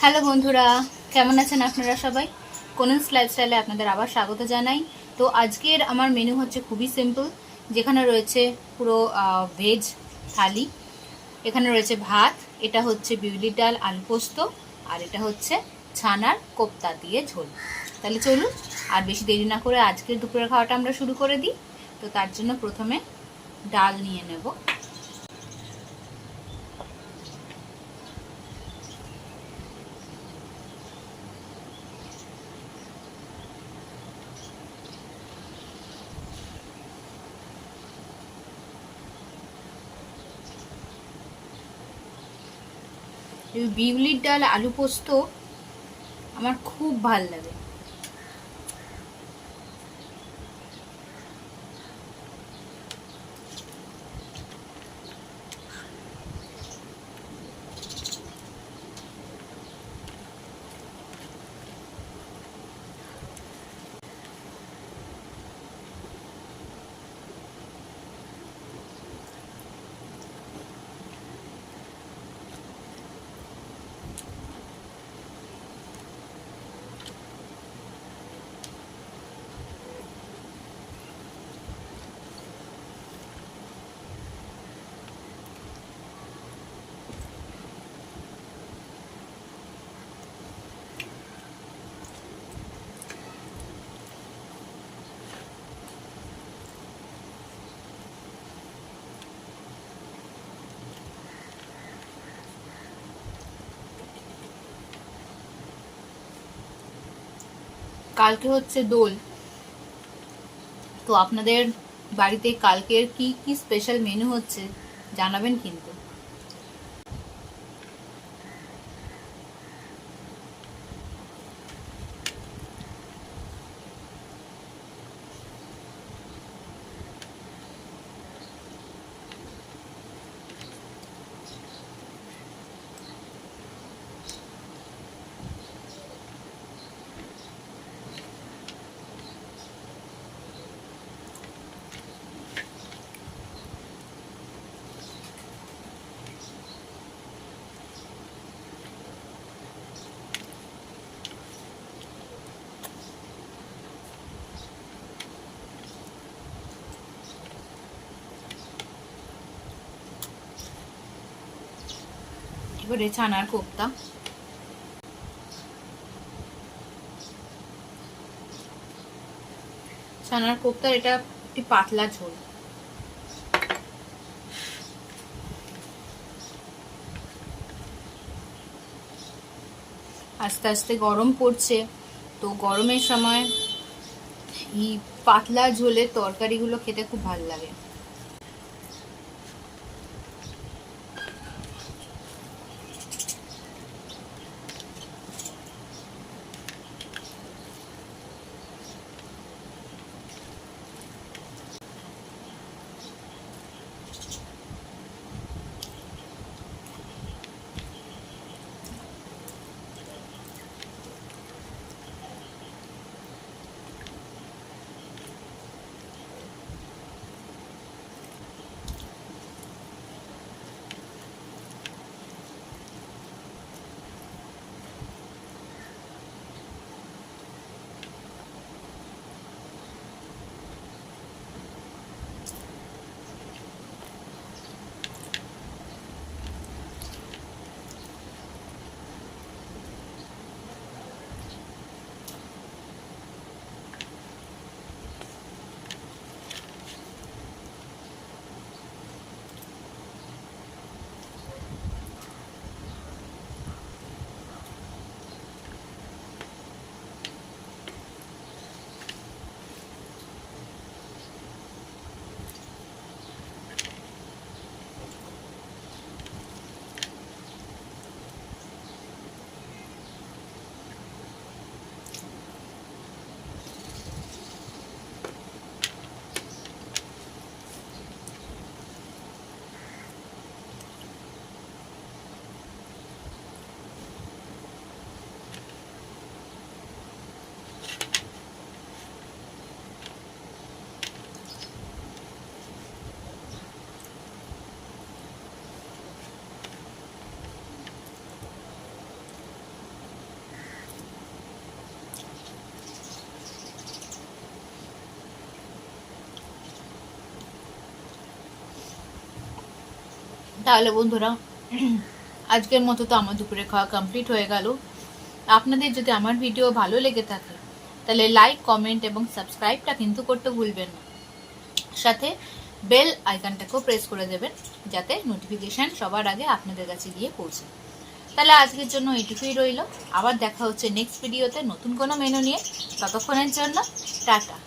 Hello বন্ধুরা, কেমন আছেন আপনারা সবাই? কোনস লাইফস্টাইলে আপনাদের আবার স্বাগত জানাই। তো আজকের আমার মেনু হচ্ছে খুবই সিম্পল, যেখানে রয়েছে পুরো ভেজ থালি। এখানে রয়েছে ভাত, এটা হচ্ছে বিউলির ডাল আলু পোস্ত, আর এটা হচ্ছে ছানার কোপ্তা দিয়ে ঝোল। তাহলে চলুন আর বেশি দেরি না করে আজকের দুপুরের খাওয়াটা আমরা শুরু করে দিই। তো তার জন্য প্রথমে ডাল নিয়ে নেব। এই বিউলির ডাল আলু পোস্ত আমার খুব ভাল লাগে। কালকে হচ্ছে দোল, তো আপনাদের বাড়িতে কালকের কি কি স্পেশাল মেনু হচ্ছে জানাবেন কিন্তু। এবারে ছানার কোপ্তা। ছানার কোপ্তার এটা একটি পাতলা ঝোল। আস্তে আস্তে গরম পড়ছে, তো গরমের সময় এই পাতলা ঝোলের তরকারিগুলো খেতে খুব ভালো লাগে। তাহলে বন্ধুরা আজকের মতো তো আমার দুপুরে খাওয়া কমপ্লিট হয়ে গেল। আপনাদের যদি আমার ভিডিও ভালো লেগে থাকে তাহলে লাইক, কমেন্ট এবং সাবস্ক্রাইবটা কিন্তু করতে ভুলবেন না। সাথে বেল আইকনটাকেও প্রেস করে দেবেন যাতে নোটিফিকেশান সবার আগে আপনাদের কাছে গিয়ে পৌঁছে। তাহলে আজকের জন্য এইটুকুই রইল। আবার দেখা হচ্ছে নেক্সট ভিডিওতে নতুন কোনো মেনু নিয়ে। ততক্ষণের জন্য টাটা।